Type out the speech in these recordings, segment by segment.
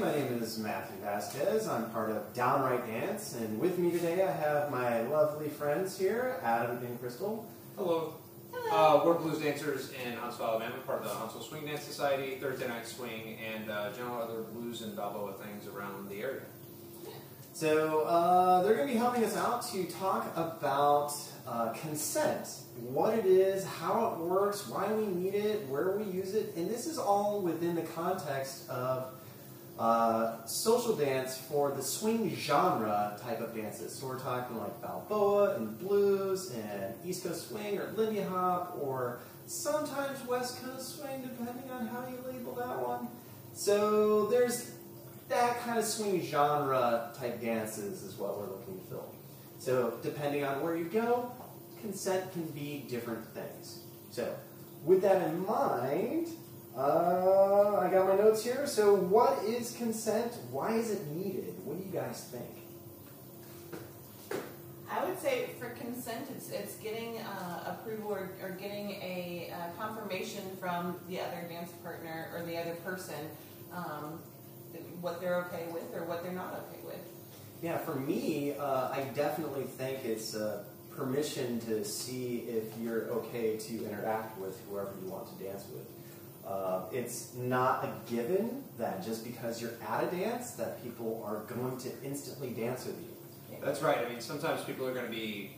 my name is Matthew Vasquez. I'm part of Downright Dance, and with me today I have my lovely friends here, Adam and Krystal. Hello. We're blues dancers in Huntsville, Alabama, part of the Huntsville Swing Dance Society, Thursday Night Swing, and general other blues and Balba things around the area. So they're going to be helping us out to talk about consent, what it is, how it works, why we need it, where we use it, and this is all within the context of social dance for the swing genre type of dances. So we're talking like Balboa and blues and East Coast swing or Lindy hop or sometimes West Coast swing depending on how you label that one. So there's that kind of swing genre type dances is what we're looking to film. So depending on where you go, consent can be different things. So with that in mind, I got my notes here. So what is consent? Why is it needed? What do you guys think? I would say for consent, it's getting approval or getting a confirmation from the other dance partner or the other person what they're okay with or what they're not okay with. Yeah, for me, I definitely think it's permission to see if you're okay to interact with whoever you want to dance with. It's not a given that just because you're at a dance that people are going to instantly dance with you. That's right. I mean, sometimes people are going to be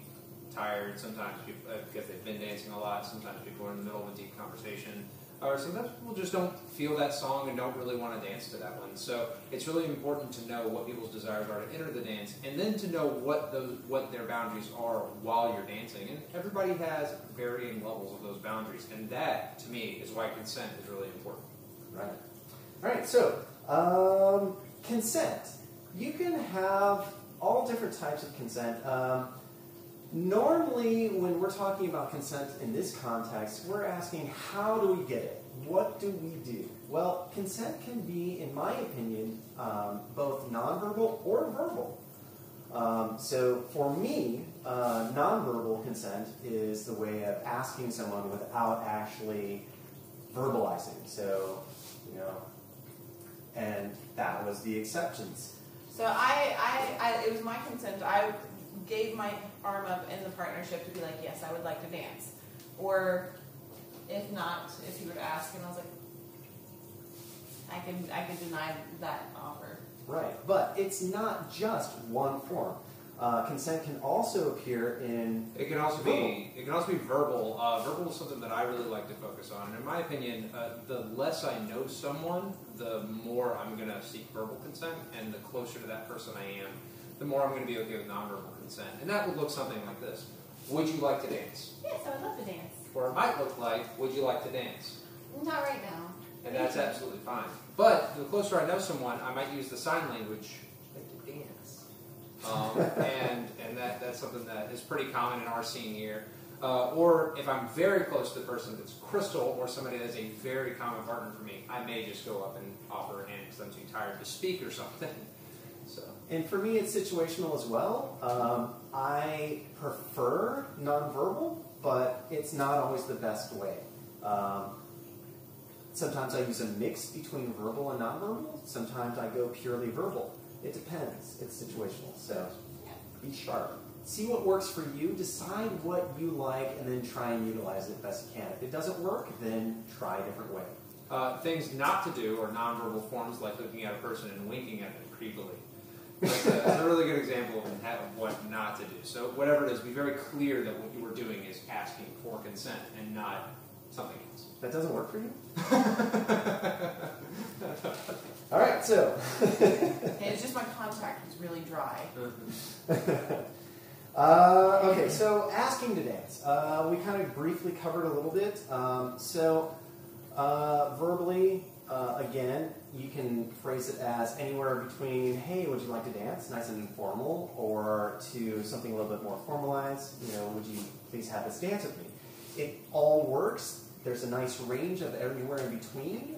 tired, sometimes people, because they've been dancing a lot, sometimes people are in the middle of a deep conversation, or sometimes people just don't feel that song and don't really want to dance to that one. So it's really important to know what people's desires are to enter the dance, and then to know what their boundaries are while you're dancing. And everybody has varying levels of those boundaries, and that, to me, is why consent is really important. Right. All right, so consent. You can have all different types of consent. Normally, when we're talking about consent in this context, we're asking, how do we get it? What do we do? Well, consent can be, in my opinion, both nonverbal or verbal. So for me, nonverbal consent is the way of asking someone without actually verbalizing. So, and that was the exceptions. So it was my consent. I gave my arm up in the partnership to be like, yes, I would like to dance. Or if not, if you were to ask, and I was like, I can deny that offer. Right, but it's not just one form. Consent can also appear in. It can also be verbal. Verbal is something that I really like to focus on. And in my opinion, the less I know someone, the more I'm going to seek verbal consent, and the closer to that person I am, the more I'm going to be okay with nonverbal consent. And that would look something like this: would you like to dance? Yes, I would love to dance. Or it might look like, would you like to dance? Not right now. And that's absolutely fine. But the closer I know someone, I might use the sign language, like to dance. And that's something that is pretty common in our scene here. Or if I'm very close to the person that's Krystal or somebody that's a very common partner for me, I may just go up and offer a hand because I'm too tired to speak or something. So. And for me, it's situational as well. I prefer nonverbal, but it's not always the best way. Sometimes I use a mix between verbal and nonverbal. Sometimes I go purely verbal. It depends. It's situational. So be sharp. See what works for you. Decide what you like, and then try and utilize it best you can. If it doesn't work, then try a different way. Things not to do are nonverbal forms like looking at a person and winking at them creepily. That's a really good example of what not to do. So whatever it is, be very clear that what you were doing is asking for consent and not something else. That doesn't work for you? All right, so. Hey, it's just my contract was really dry. Okay, so asking to dance. We kind of briefly covered a little bit. Verbally, again, you can phrase it as anywhere between, hey, would you like to dance? Nice and informal, or to something a little bit more formalized. Would you please have this dance with me? It all works. There's a nice range of everywhere in between.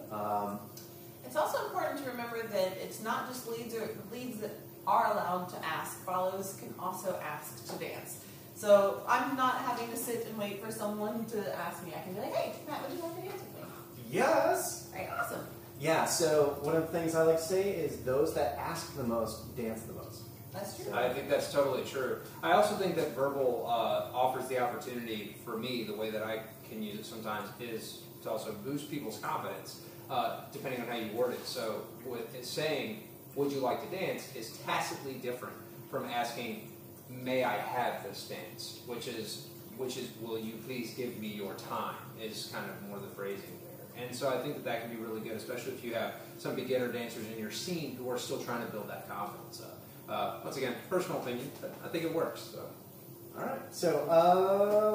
It's also important to remember that it's not just leads that are allowed to ask. Follows can also ask to dance. So I'm not having to sit and wait for someone to ask me. I can be like, hey, Matt, would you like to dance with me? Yes. All right, awesome. Yeah, so one of the things I like to say is those that ask the most dance the most. That's true. I think that's totally true. I also think that verbal offers the opportunity for me, the way that I can use it sometimes, is to also boost people's confidence, depending on how you word it. So with it saying, would you like to dance, is tacitly different from asking, may I have this dance, which is, will you please give me your time, is kind of more the phrasing there. And so I think that can be really good, especially if you have some beginner dancers in your scene who are still trying to build that confidence up. Once again, personal opinion, but I think it works. So. All right. So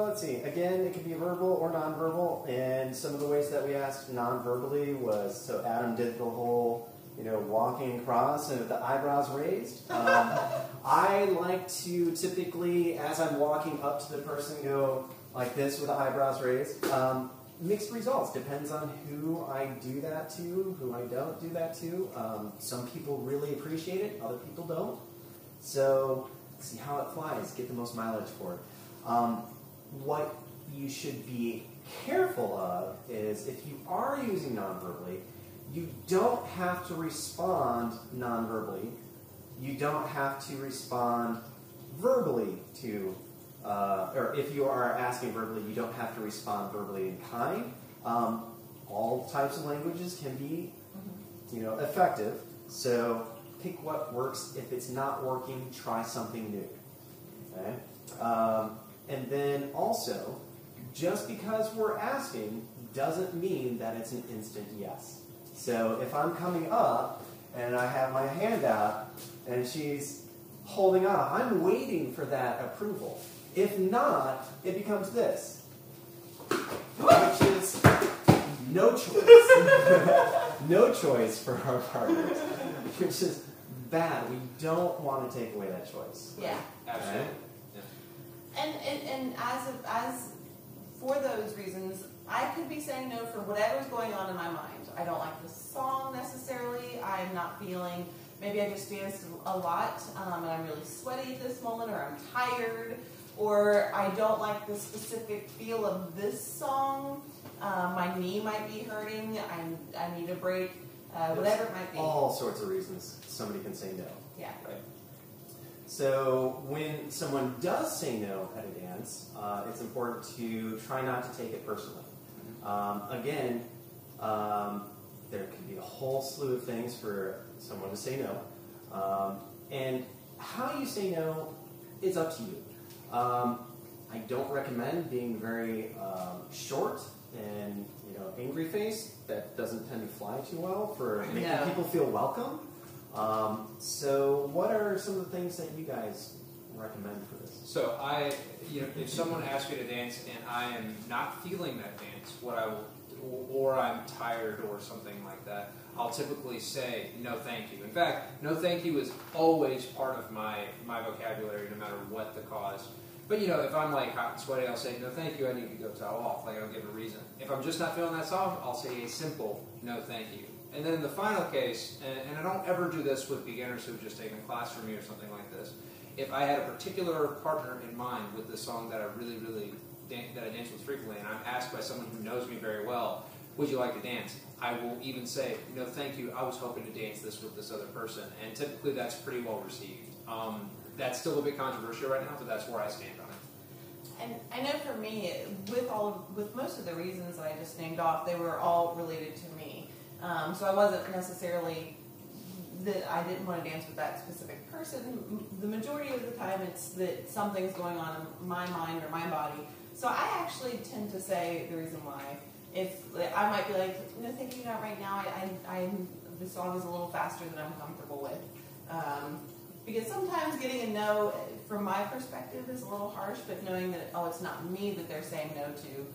let's see. Again, it can be verbal or nonverbal, and some of the ways that we asked non-verbally was, so Adam did the whole, walking across and with the eyebrows raised. I like to typically, as I'm walking up to the person, go like this with the eyebrows raised. Mixed results. Depends on who I do that to, who I don't do that to. Some people really appreciate it, other people don't. So see how it flies, get the most mileage for it. What you should be careful of is if you are using non-verbally, you don't have to respond non-verbally. You don't have to respond verbally to, or if you are asking verbally, you don't have to respond verbally in kind. All types of languages can be, effective. So pick what works. If it's not working, try something new. Okay? And then also, just because we're asking doesn't mean that it's an instant yes. So if I'm coming up and I have my hand out and she's holding up, I'm waiting for that approval. If not, it becomes this, which is no choice. No choice for our partners, which is bad. We don't want to take away that choice. Yeah. Absolutely. Right? And as for those reasons, I could be saying no for whatever's going on in my mind. I don't like the song necessarily. I'm not feeling, maybe I just danced a lot and I'm really sweaty at this moment, or I'm tired, or I don't like the specific feel of this song. My knee might be hurting. I need a break. Whatever it might be. All sorts of reasons somebody can say no. Yeah. Right. So when someone does say no at a dance, it's important to try not to take it personally. Again, there can be a whole slew of things for someone to say no. And how you say no is up to you. I don't recommend being very short and angry face. That doesn't tend to fly too well for making people feel welcome. So what are some of the things that you guys recommend for this? So if someone asks me to dance and I am not feeling that dance, what I will, or I'm tired or something like that, I'll typically say no thank you. In fact, no thank you is always part of my vocabulary, no matter what the cause. But if I'm like hot and sweaty, I'll say no thank you, I need to go towel off. Like, I'll give a reason. If I'm just not feeling that song, I'll say a simple no thank you. And then in the final case, and I don't ever do this with beginners who've just taken a class from me or something like this, if I had a particular partner in mind with the song that I really, really that I dance with frequently, and I'm asked by someone who knows me very well, would you like to dance? I will even say, no thank you, I was hoping to dance this with this other person. And typically that's pretty well received. That's still a bit controversial right now, but that's where I stand on it. And I know for me, with most of the reasons that I just named off, they were all related to me. So I wasn't necessarily that I didn't want to dance with that specific person. The majority of the time, it's that something's going on in my mind or my body. So I actually tend to say the reason why. If I might be like, no, thank you, not right now. The song is a little faster than I'm comfortable with. Because sometimes getting a no, from my perspective, is a little harsh, but knowing that, it's not me that they're saying no to,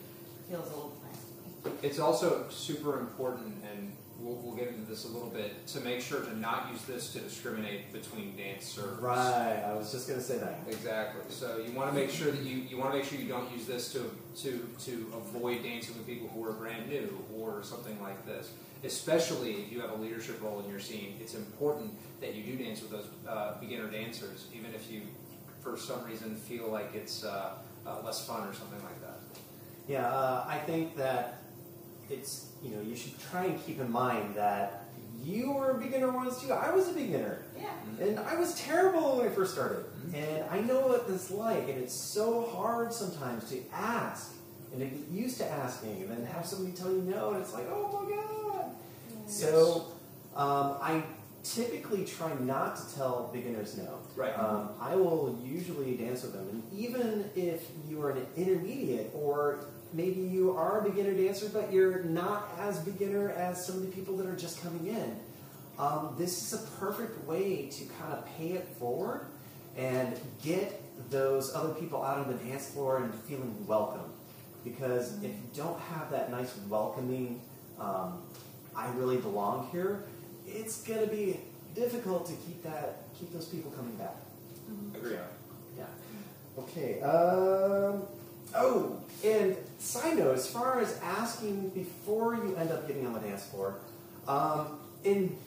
feels a little nice to me. It's also super important, and we'll get into this a little bit, to make sure to not use this to discriminate between dancers. Right, I was just going to say that. Exactly. So you want to make sure that you don't use this to avoid dancing with people who are brand new or something like this. Especially if you have a leadership role in your scene, it's important that you do dance with those beginner dancers, even if you, for some reason, feel like it's less fun or something like that. Yeah, I think that it's, you should try and keep in mind that you were a beginner once too. I was a beginner. Yeah. And I was terrible when I first started. And I know what this is like, and it's so hard sometimes to ask and to get used to asking and then have somebody tell you no, and it's like, oh my God. Yes. So I typically try not to tell beginners no. Right. I will usually dance with them, and even if you are an intermediate, or maybe you are a beginner dancer, but you're not as beginner as some of the people that are just coming in, this is a perfect way to kind of pay it forward and get those other people out on the dance floor and feeling welcome. Because if you don't have that nice welcoming, I really belong here, it's going to be difficult to keep those people coming back. Agree. Yeah. Okay. And side note, as far as asking before you end up getting on the dance floor, in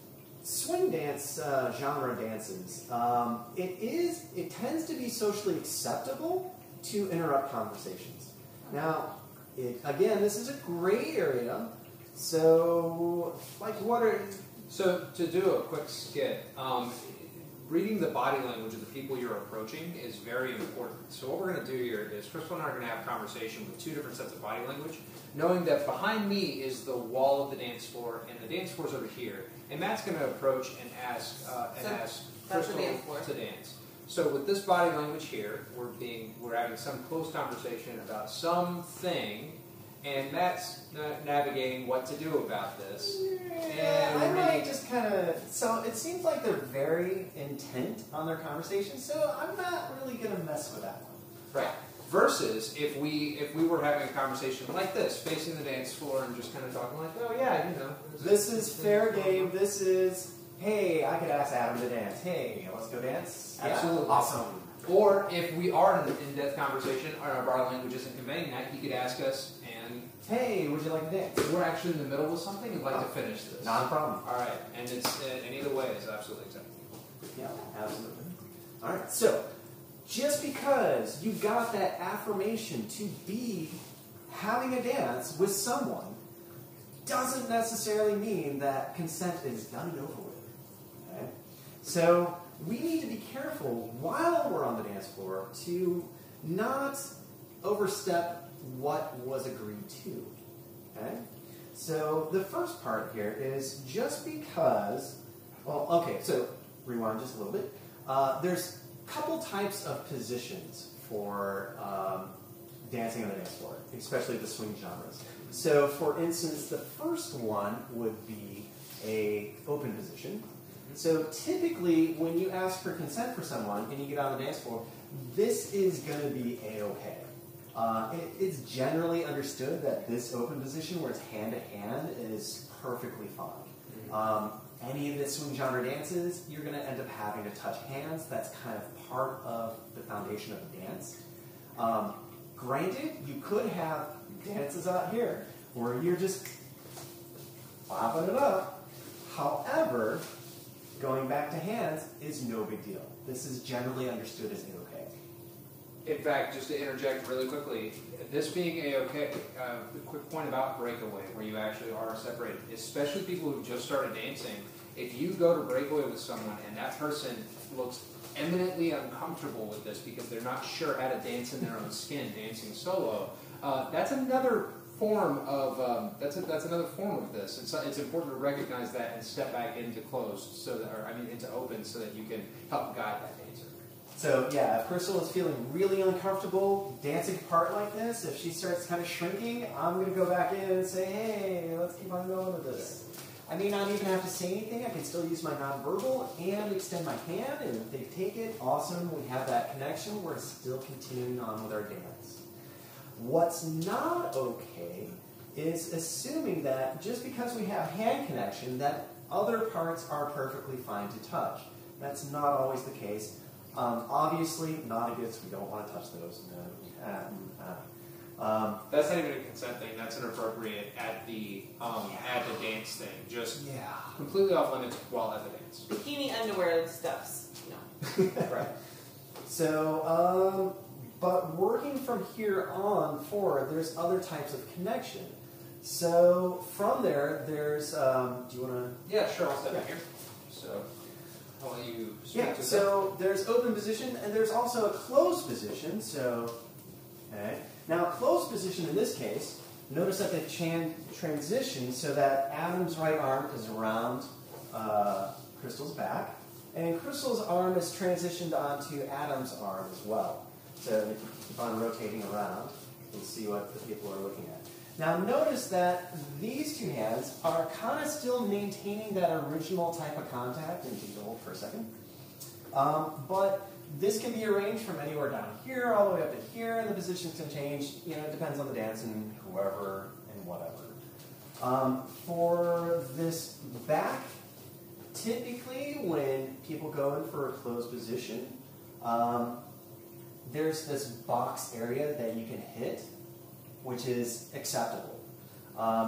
swing dance genre dances, it tends to be socially acceptable to interrupt conversations. Now, again, this is a gray area. So, So to do a quick skit, reading the body language of the people you're approaching is very important. So what we're going to do here is Krystal and I are going to have a conversation with 2 different sets of body language, knowing that behind me is the wall of the dance floor, and the dance floor is over here. And Matt's going to approach and ask Krystal to dance. So with this body language here, we're having some close conversation about something, and Matt's navigating what to do about this. Yeah, I might just kind of... So it seems like they're very intent on their conversation, so I'm not really going to mess with that one. Right. Versus if we were having a conversation like this, facing the dance floor and just kind of talking like, oh yeah, This is fair game. This is, hey, I could ask Adam to dance. Hey, let's go dance. Absolutely. Yeah. Awesome. Or if we are in an in-depth conversation, and our body language isn't conveying that, you could ask us, and hey, would you like to dance? We're actually in the middle of something and like to finish this. Not a problem. All right, and it's in either way is absolutely acceptable. Yeah, absolutely. All right, so just because you got that affirmation to be having a dance with someone doesn't necessarily mean that consent is done and over with. Okay? So we need to be careful while we're on the dance floor to not overstep what was agreed to. Okay? So the first part here is just because, so rewind just a little bit. There's a couple types of positions for dancing on the dance floor, especially the swing genres. So for instance, the first one would be a open position. So typically, when you ask for consent for someone and you get on the dance floor, this is going to be A-okay. It's generally understood that this open position, where it's hand-to-hand, is perfectly fine. Any of the swing genre dances, you're going to end up having to touch hands. That's kind of part of the foundation of the dance. Granted, you could have dances out here where you're just popping it up. However, going back to hands is no big deal. This is generally understood as A-okay. In fact, just to interject really quickly, this being A-okay, a quick point about breakaway, where you actually are separated, especially people who just started dancing, if you go to breakaway with someone and that person looks eminently uncomfortable with this because they're not sure how to dance in their own skin, dancing solo, that's another form of this. It's important to recognize that and step back into closed, into open, so that you can help guide that dancer. So yeah, if Krystal is feeling really uncomfortable dancing a part like this, if she starts kind of shrinking, I'm going to go back in and say, hey, let's keep on going with this. I may not even have to say anything. I can still use my nonverbal and extend my hand, and if they take it, awesome. We have that connection. We're still continuing on with our dance. What's not okay is assuming that just because we have hand connection, that other parts are perfectly fine to touch. That's not always the case. Obviously, noggats, we don't want to touch those. That's not even a consent thing. That's inappropriate at the dance thing. Just completely off limits while at the dance. Bikini underwear stuffs. No. Right. So, but working from here on forward, there's other types of connection. So from there, there's, do you want to? Yeah, sure, I'll step in here. So I'll let you speak Yeah, to so there's open position, and there's also a closed position. So, okay. Now, closed position in this case, notice that they've transitioned so that Adam's right arm is around Krystal's back, and Krystal's arm is transitioned onto Adam's arm as well. So if you keep on rotating around, you'll see what the people are looking at. Now notice that these two hands are kind of still maintaining that original type of contact, and you can hold for a second. But this can be arranged from anywhere down here all the way up to here, and the positions can change. You know, it depends on the dance and whoever and whatever. For this back, typically when people go in for a closed position, there's this box area that you can hit, which is acceptable.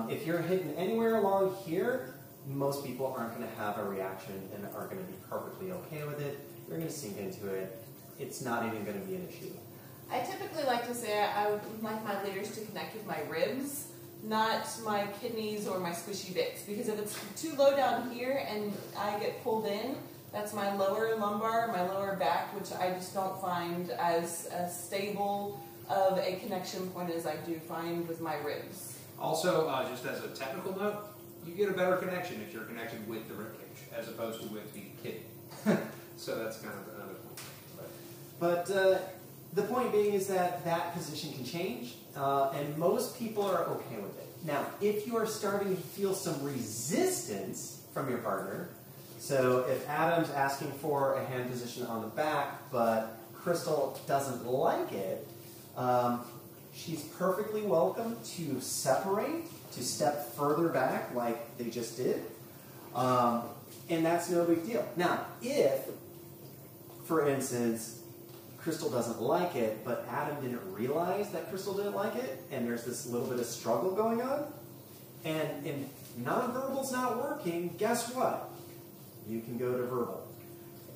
If you're hitting anywhere along here, most people aren't going to have a reaction and are going to be perfectly okay with it. They're going to sink into it. It's not even going to be an issue. I typically like to say I would like my leaders to connect with my ribs, not my kidneys or my squishy bits. Because if it's too low down here and I get pulled in, that's my lower lumbar, my lower back, which I just don't find as stable of a connection point as I do find with my ribs. Also, just as a technical note, you get a better connection if you're connected with the ribcage as opposed to with the kidney. So that's kind of another point. But the point being is that that position can change, and most people are okay with it. Now, if you are starting to feel some resistance from your partner, so if Adam's asking for a hand position on the back, but Krystal doesn't like it, she's perfectly welcome to separate, to step further back like they just did, and that's no big deal. Now, if, for instance, Krystal doesn't like it, but Adam didn't realize that Krystal didn't like it, and there's this little bit of struggle going on, and if nonverbal's not working, guess what? You can go to verbal.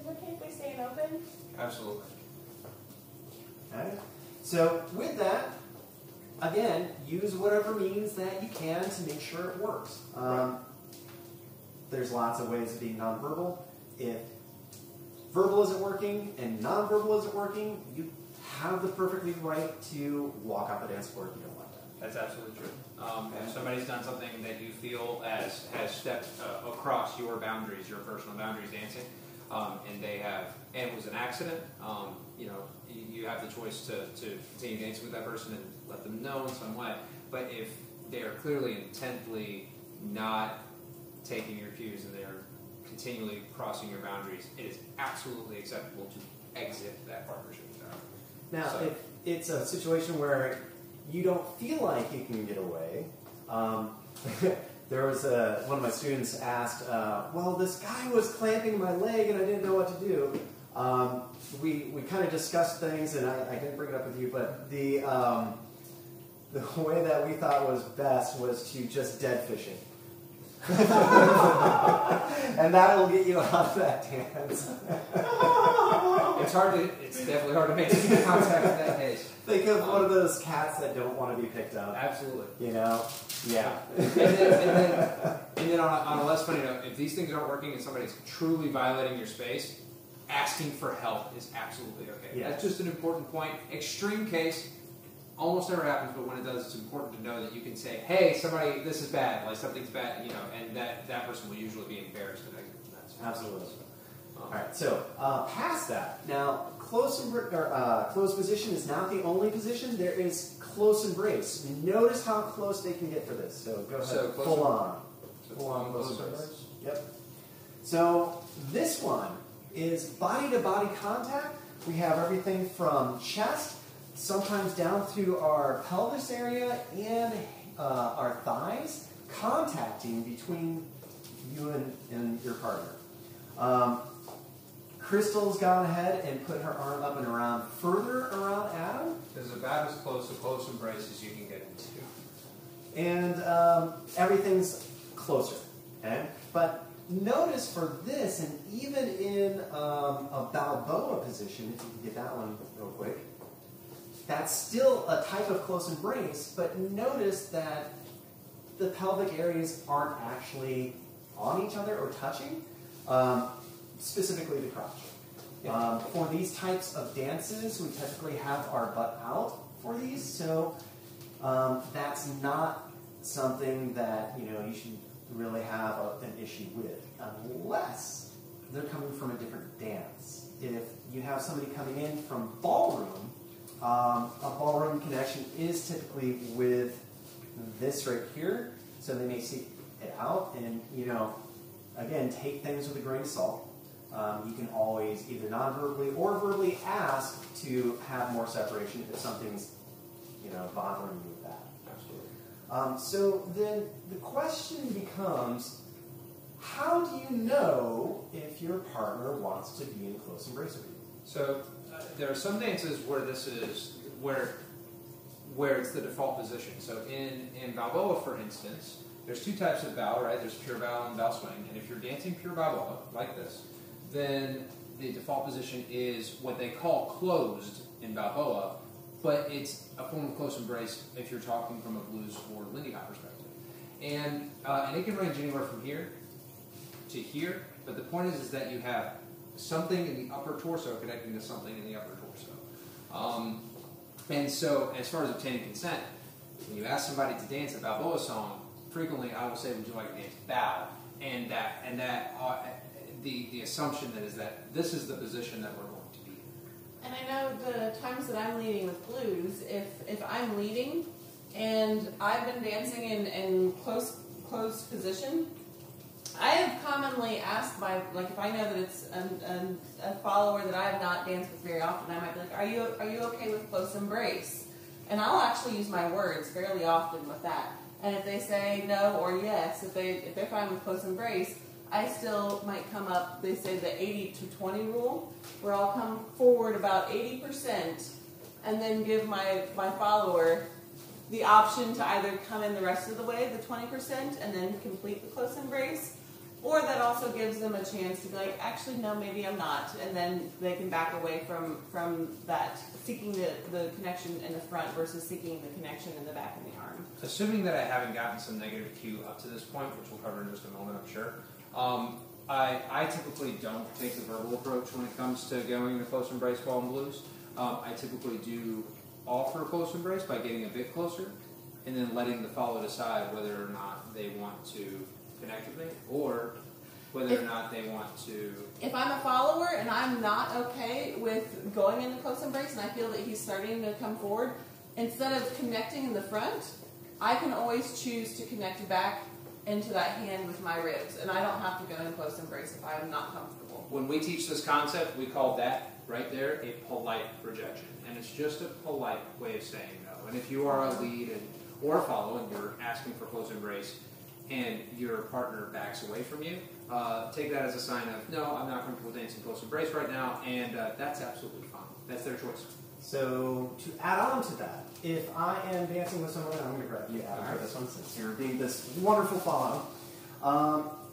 Is it okay if we stay in open? Absolutely. Okay? So with that, again, use whatever means that you can to make sure it works. There's lots of ways of being nonverbal. If verbal isn't working and nonverbal isn't working, you have the perfectly right to walk off the dance floor if you don't like that. That's absolutely true. If somebody's done something that you feel has stepped across your boundaries, your personal boundaries dancing, and it was an accident, you have the choice to continue dancing with that person and let them know in some way. But if they are clearly intently not taking your cues and they're continually crossing your boundaries, it is absolutely acceptable to exit that partnership. Now, if it's a situation where you don't feel like you can get away, there was one of my students asked, well, this guy was clamping my leg and I didn't know what to do. We kind of discussed things, and I didn't bring it up with you, but the way that we thought was best was to just dead fish it. And that'll get you out of that dance. It's definitely hard to make contact in that case. Think of one of those cats that don't want to be picked up. Absolutely. You know? Yeah. And then on a less funny note, if these things aren't working and somebody's truly violating your space, asking for help is absolutely okay. Yeah. That's just an important point. Extreme case, almost never happens, but when it does, it's important to know that you can say, hey, somebody, this is bad, like something's bad, and that person will usually be embarrassed and exit from that situation. Absolutely. All right, so past that, now close position is not the only position. There is close embrace. Notice how close they can get for this. So go ahead, So full on. So Full on close embrace. embrace. Yep. So this one is body-to-body contact. We have everything from chest, sometimes down through our pelvis area and our thighs, contacting between you and your partner. Krystal's gone ahead and put her arm up and around, further around Adam. This is about as close to close embrace as you can get into. And everything's closer. Okay? But notice for this, and even in a Balboa position, if you can get that one real quick, that's still a type of close embrace, but notice that the pelvic areas aren't actually on each other or touching, specifically the crotch. For these types of dances, we typically have our butt out for these, so that's not something that you should really have an issue with, unless they're coming from a different dance. If you have somebody coming in from ballroom, a ballroom connection is typically with this right here, so they may seek it out, and again, take things with a grain of salt. You can always either non-verbally or verbally ask to have more separation if something's bothering you with that. Absolutely. So then the question becomes, how do you know if your partner wants to be in close embrace with you? So there are some dances where this is where it's the default position. So in Balboa, for instance, there's two types of bow, right? There's pure bow and bow swing. And if you're dancing pure Balboa, like this, then the default position is what they call closed in Balboa, but it's a form of close embrace if you're talking from a blues or Lindy Hop perspective. And it can range anywhere from here to here, but the point is that you have something in the upper torso connecting to something in the upper torso. And so, as far as obtaining consent, when you ask somebody to dance a Balboa song, frequently I will say, "Would you like to dance bow?" And the assumption that is that this is the position that we're going to be in. And I know the times that I'm leading with blues, if I'm leading and I've been dancing in closed position, I have commonly asked if I know that it's a follower that I have not danced with very often, I might be like, are you okay with close embrace? And I'll actually use my words fairly often with that. And if they say no or yes, if they're fine with close embrace, I still might come up, they say the 80-20 rule, where I'll come forward about 80% and then give my follower the option to either come in the rest of the way, the 20%, and then complete the close embrace, or that also gives them a chance to be like, actually, no, maybe I'm not, and then they can back away from that, seeking the connection in the front versus seeking the connection in the back of the arm. Assuming that I haven't gotten some negative cue up to this point, which we'll cover in just a moment, I'm sure, I typically don't take the verbal approach when it comes to going to close embrace while in blues. I typically do offer close embrace by getting a bit closer and then letting the follower decide whether or not they want to connect with me or whether or not they want to... If I'm a follower and I'm not okay with going into close embrace and I feel that he's starting to come forward, instead of connecting in the front, I can always choose to connect back into that hand with my ribs, and I don't have to go in close embrace if I'm not comfortable. When we teach this concept, we call that right there a polite rejection, and it's just a polite way of saying no. And if you are a lead or a follow and you're asking for close embrace and your partner backs away from you, take that as a sign of, no, I'm not comfortable dancing close embrace right now, and that's absolutely fine. That's their choice. So, to add on to that, if I am dancing with someone, I'm going to grab you out for this one since you're being this wonderful follow.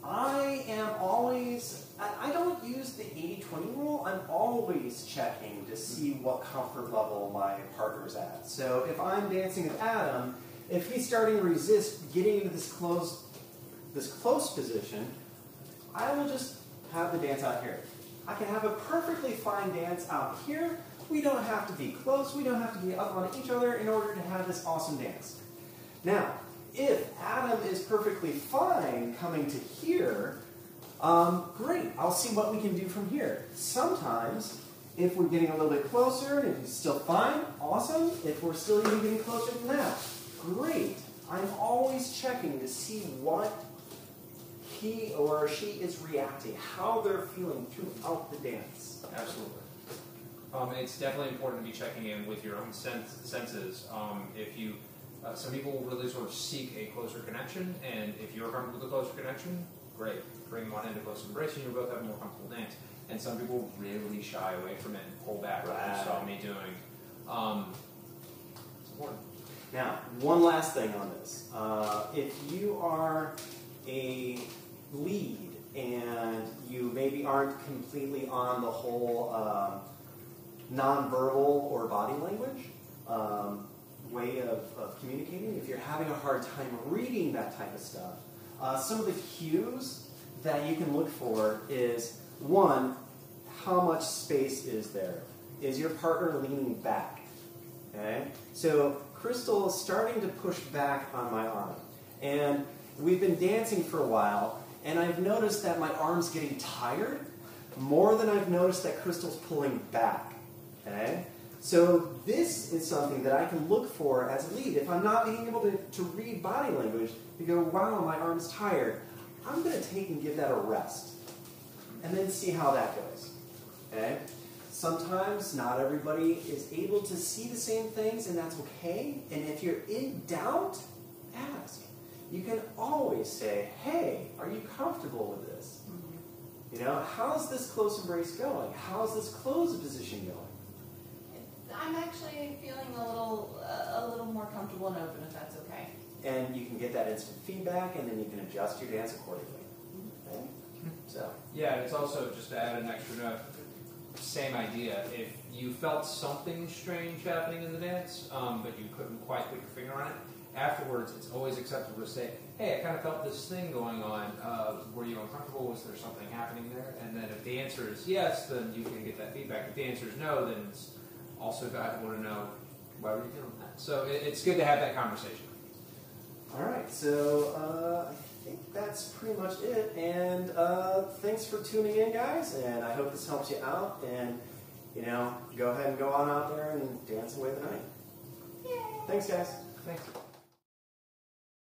I am always, I don't use the 80-20 rule, I'm always checking to see what comfort level my partner's at. So if I'm dancing with Adam, if he's starting to resist getting into this close position, I will just have the dance out here. I can have a perfectly fine dance out here. We don't have to be close. We don't have to be up on each other in order to have this awesome dance. Now, if Adam is perfectly fine coming to here, great. I'll see what we can do from here. Sometimes, if we're getting a little bit closer and he's still fine, awesome. If we're still even getting closer than that, great. I'm always checking to see what he or she is reacting, how they're feeling throughout the dance. Absolutely. It's definitely important to be checking in with your own senses. If you, some people really sort of seek a closer connection, and if you're comfortable with a closer connection, great. Bring one into close embrace, and you'll both have a more comfortable dance. And some people really shy away from it and pull back, like you saw me doing. It's important. Now, one last thing on this. If you are a lead and you maybe aren't completely on the whole nonverbal or body language way of communicating, if you're having a hard time reading that type of stuff, some of the cues that you can look for is, one, how much space is there? Is your partner leaning back? Okay? So Krystal is starting to push back on my arm. And we've been dancing for a while, and I've noticed that my arm's getting tired more than I've noticed that Krystal's pulling back. Okay? So this is something that I can look for as a lead. If I'm not being able to read body language, to go, wow, my arm's tired, I'm going to take and give that a rest. And then see how that goes. Okay? Sometimes not everybody is able to see the same things, and that's okay. And if you're in doubt, ask. You can always say, hey, are you comfortable with this? You know, how's this close embrace going? How's this closed position going? I'm actually feeling a little more comfortable and open, if that's okay. And you can get that instant feedback, and then you can adjust your dance accordingly. Okay? So. Yeah, and it's also, just to add an extra note, same idea. If you felt something strange happening in the dance, but you couldn't quite put your finger on it, afterwards it's always acceptable to say, hey, I kind of felt this thing going on. Were you uncomfortable? Was there something happening there? And then if the answer is yes, then you can get that feedback. If the answer is no, then it's also valuable to know why were you feeling that. So it's good to have that conversation. All right, so I think that's pretty much it. And thanks for tuning in, guys. And I hope this helps you out. And, you know, go ahead and go on out there and dance away the night. Yay! Thanks, guys. Thanks.